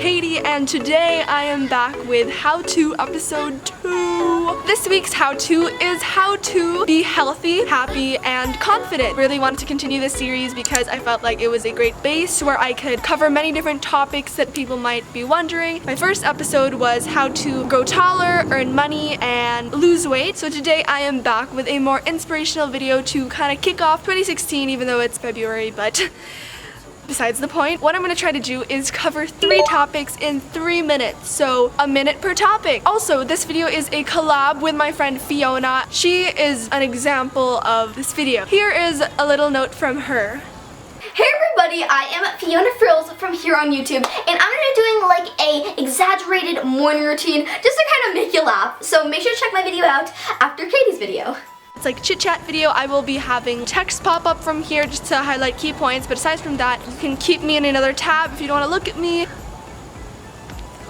Katie, and today I am back with how-to episode 2. This week's how-to is how to be healthy, happy, and confident. Really wanted to continue this series because I felt like it was a great base where I could cover many different topics that people might be wondering. My first episode was how to grow taller, earn money, and lose weight. So today I am back with a more inspirational video to kind of kick off 2016, even though it's February, but besides the point. What I'm going to try to do is cover 3 topics in 3 minutes, so a minute per topic. Also, this video is a collab with my friend Fiona. She is an example of this video. Here is a little note from her. Hey everybody, I am Fiona Frills from here on YouTube, and I'm going to be doing like a exaggerated morning routine just to kind of make you laugh. So make sure to check my video out after Katie's video. It's like a chit-chat video. I will be having text pop up from here just to highlight key points, but aside from that, you can keep me in another tab if you don't want to look at me.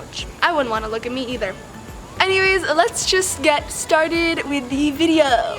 Ouch. I wouldn't want to look at me either. Anyways, let's just get started with the video.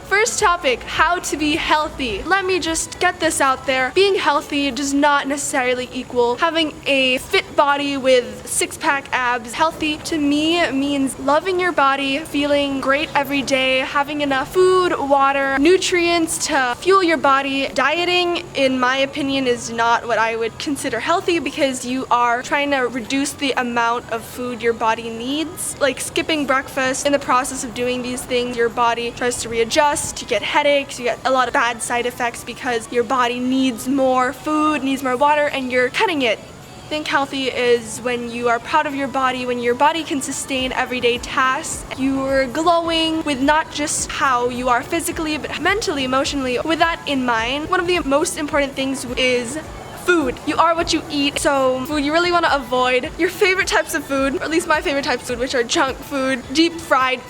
First topic, how to be healthy. Let me just get this out there. Being healthy does not necessarily equal having a fit body with six-pack abs. Healthy to me means loving your body, feeling great every day, having enough food, water, nutrients to fuel your body. Dieting, in my opinion, is not what I would consider healthy because you are trying to reduce the amount of food your body needs. Like skipping breakfast. In the process of doing these things, your body tries to readjust. You get headaches, you get a lot of bad side effects because your body needs more food, needs more water, and you're cutting it. I think healthy is when you are proud of your body, when your body can sustain everyday tasks. You're glowing with not just how you are physically, but mentally, emotionally. With that in mind, one of the most important things is food. You are what you eat, so food you really want to avoid. Your favorite types of food, or at least my favorite types of food, which are junk food, deep fried,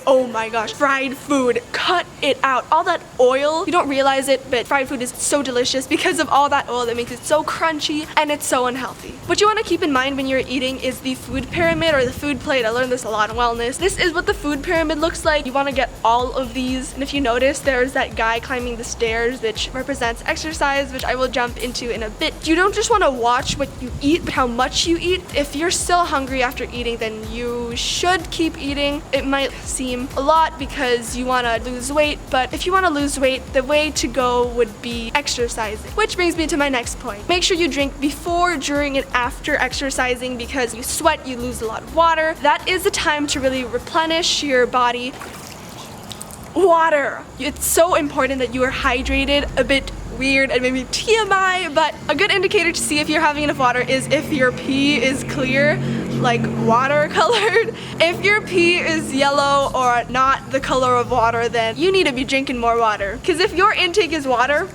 oh my gosh, fried food. Cut it out. All that oil, you don't realize it, but fried food is so delicious because of all that oil that makes it so crunchy and it's so unhealthy. What you want to keep in mind when you're eating is the food pyramid or the food plate. I learned this a lot in wellness. This is what the food pyramid looks like. You want to get all of these, and if you notice, there's that guy climbing the stairs, which represents exercise, which I will jump into in a bit. You don't just want to watch what you eat, but how much you eat. If you're still hungry after eating, then you should keep eating. It might seem a lot because you want to lose weight, but if you want to lose weight, the way to go would be exercising. Which brings me to my next point. Make sure you drink before, during, and after exercising because you sweat, you lose a lot of water. That is the time to really replenish your body. Water. It's so important that you are hydrated. A bit weird and maybe TMI, but a good indicator to see if you're having enough water is if your pee is clear, like water colored. If your pee is yellow or not the color of water, then you need to be drinking more water. Because if your intake is water,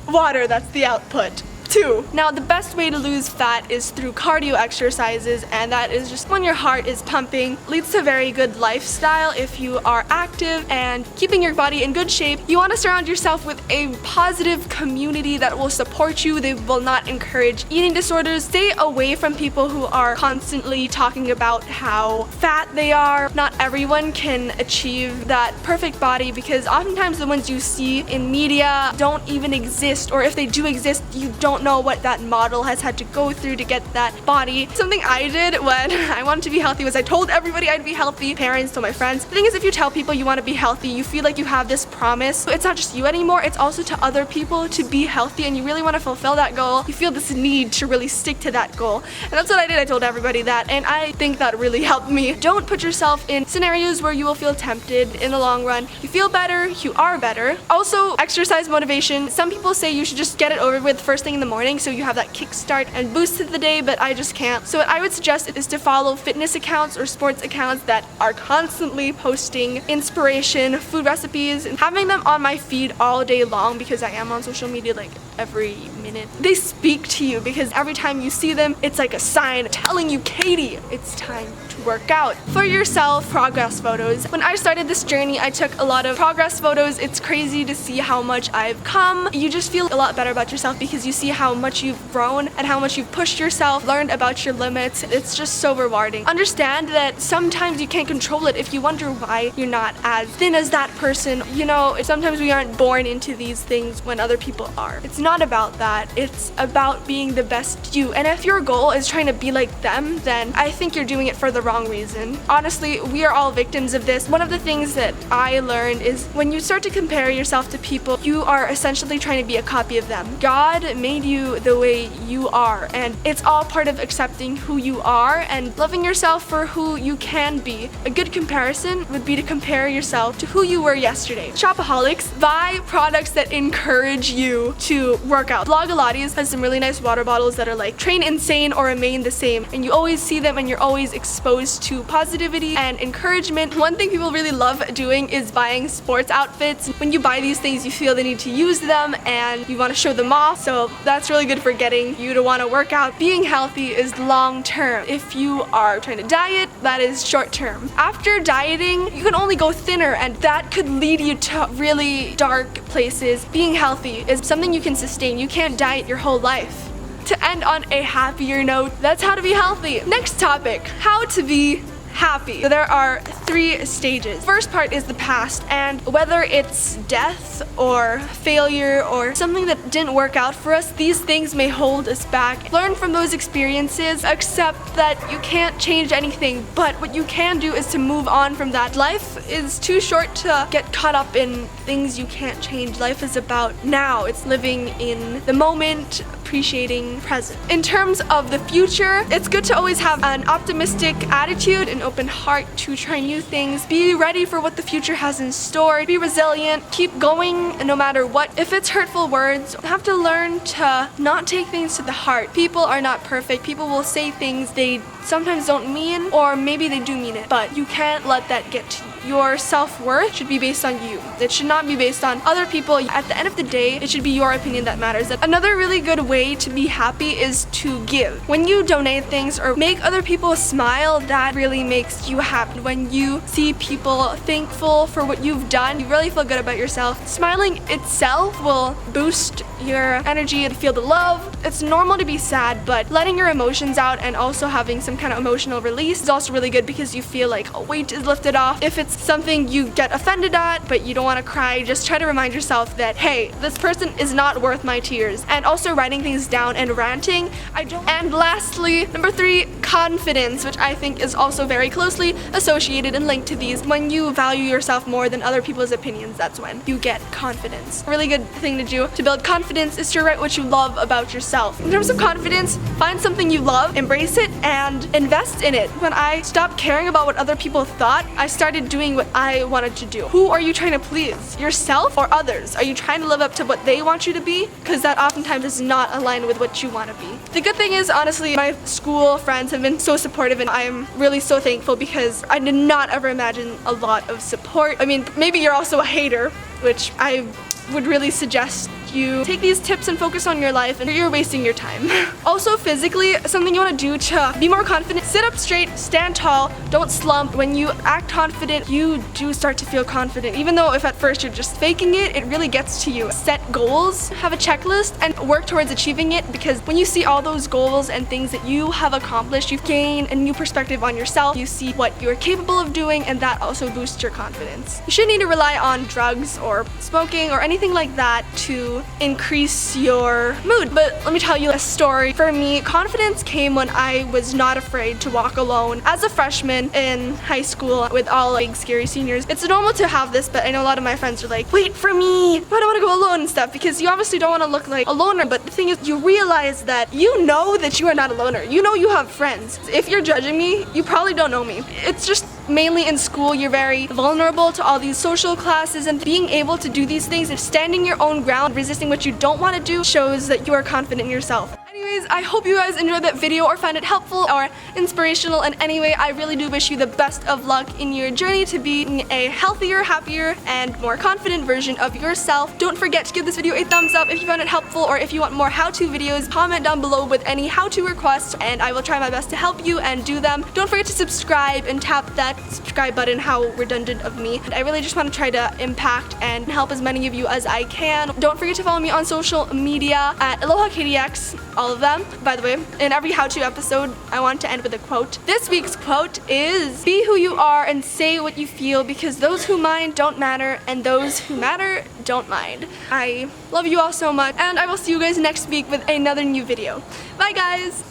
that's the output. 2. Now, the best way to lose fat is through cardio exercises, and that is just when your heart is pumping. Leads to a very good lifestyle if you are active and keeping your body in good shape. You want to surround yourself with a positive community that will support you. They will not encourage eating disorders. Stay away from people who are constantly talking about how fat they are. Not everyone can achieve that perfect body because oftentimes the ones you see in media don't even exist, or if they do exist, you don't know what that model has had to go through to get that body. Something I did when I wanted to be healthy was I told everybody I'd be healthy, parents, to my friends. The thing is, if you tell people you want to be healthy, you feel like you have this promise. It's not just you anymore, it's also to other people to be healthy, and you really want to fulfill that goal. You feel this need to really stick to that goal. And that's what I did. I told everybody that, and I think that really helped me. Don't put yourself in scenarios where you will feel tempted. In the long run, you feel better, you are better. Also, exercise motivation. Some people say you should just get it over with first thing in the morning so you have that kickstart and boost to the day, but I just can't. So what I would suggest is to follow fitness accounts or sports accounts that are constantly posting inspiration, food recipes, and having them on my feed all day long because I am on social media like every minute. They speak to you because every time you see them, it's like a sign telling you, Katie, it's time to work out. For yourself, progress photos. When I started this journey, I took a lot of progress photos. It's crazy to see how much I've come. You just feel a lot better about yourself because you see how much you've grown and how much you've pushed yourself, learned about your limits. It's just so rewarding. Understand that sometimes you can't control it. If you wonder why you're not as thin as that person, you know, sometimes we aren't born into these things when other people are. It's not about that. that. It's about being the best you. And if your goal is trying to be like them, then I think you're doing it for the wrong reason. Honestly, we are all victims of this. One of the things that I learned is when you start to compare yourself to people, you are essentially trying to be a copy of them. God made you the way you are, and it's all part of accepting who you are and loving yourself for who you can be. A good comparison would be to compare yourself to who you were yesterday. Shopaholics, buy products that encourage you to work out. Vlogalates has some really nice water bottles that are like train insane or remain the same, and you always see them and you're always exposed to positivity and encouragement. One thing people really love doing is buying sports outfits. When you buy these things, you feel the need to use them and you want to show them off, so that's really good for getting you to want to work out. Being healthy is long term. If you are trying to diet, that is short term. After dieting, you can only go thinner, and that could lead you to really dark places. Being healthy is something you can sustain. You can't diet your whole life. To end on a happier note, that's how to be healthy. Next topic, how to be happy. So there are 3 stages. First part is the past, and whether it's death or failure or something that didn't work out for us, these things may hold us back. Learn from those experiences, accept that you can't change anything, but what you can do is to move on from that. Life is too short to get caught up in things you can't change. Life is about now. It's living in the moment, appreciating present. In terms of the future, it's good to always have an optimistic attitude, an open heart to try new things. Be ready for what the future has in store. Be resilient. Keep going no matter what. If it's hurtful words, you have to learn to not take things to the heart. People are not perfect. People will say things they sometimes don't mean, or maybe they do mean it, but you can't let that get to you. Your self-worth should be based on you. It should not be based on other people. At the end of the day, it should be your opinion that matters. Another really good way to be happy is to give. When you donate things or make other people smile, that really makes you happy. When you see people thankful for what you've done, you really feel good about yourself. Smiling itself will boost your energy and feel the love. It's normal to be sad, but letting your emotions out and also having some kind of emotional release is also really good because you feel like a weight is lifted off. If it's something you get offended at but you don't want to cry, just try to remind yourself that, hey, this person is not worth my tears. And also writing things down and ranting. And lastly, number 3, confidence, which I think is also very closely associated and linked to these. When you value yourself more than other people's opinions, that's when you get confidence. A really good thing to do to build confidence is to write what you love about yourself. In terms of confidence, find something you love, embrace it, and invest in it. When I stopped caring about what other people thought, I started doing what I wanted to do. Who are you trying to please? Yourself or others? Are you trying to live up to what they want you to be? Because that oftentimes is not aligned with what you want to be. The good thing is, honestly, my school friends have been so supportive, and I am really so thankful because I did not ever imagine a lot of support. I mean, maybe you're also a hater, which I would really suggest you take these tips and focus on your life, and you're wasting your time. Also physically, something you want to do to be more confident, sit up straight, stand tall, don't slump. When you act confident, you do start to feel confident. Even though if at first you're just faking it, it really gets to you. Set goals, have a checklist, and work towards achieving it, because when you see all those goals and things that you have accomplished, you gain a new perspective on yourself. You see what you're capable of doing, and that also boosts your confidence. You shouldn't need to rely on drugs or smoking or anything like that to increase your mood. But let me tell you a story. For me, confidence came when I was not afraid to walk alone. As a freshman in high school with all big scary seniors, it's normal to have this, but I know a lot of my friends are like, wait for me, why do I want to go alone and stuff? Because you obviously don't want to look like a loner, but the thing is, you realize that you know that you are not a loner. You know you have friends. If you're judging me, you probably don't know me. It's just mainly in school, you're very vulnerable to all these social classes, and being able to do these things, if standing your own ground, resisting what you don't want to do, shows that you are confident in yourself. Anyways, I hope you guys enjoyed that video or found it helpful or inspirational in any way. I really do wish you the best of luck in your journey to being a healthier, happier, and more confident version of yourself. Don't forget to give this video a thumbs up if you found it helpful, or if you want more how-to videos, comment down below with any how-to requests, and I will try my best to help you and do them. Don't forget to subscribe and tap that subscribe button. How redundant of me. I really just want to try to impact and help as many of you as I can. Don't forget to follow me on social media at AlohaKatieX. All of them. By the way, in every how-to episode, I want to end with a quote. This week's quote is, "Be who you are and say what you feel, because those who mind don't matter, and those who matter don't mind." I love you all so much, and I will see you guys next week with another new video. Bye, guys!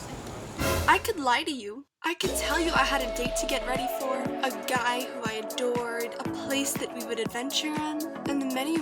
I could lie to you. I could tell you I had a date to get ready for, a guy who I adored, a place that we would adventure on, and the many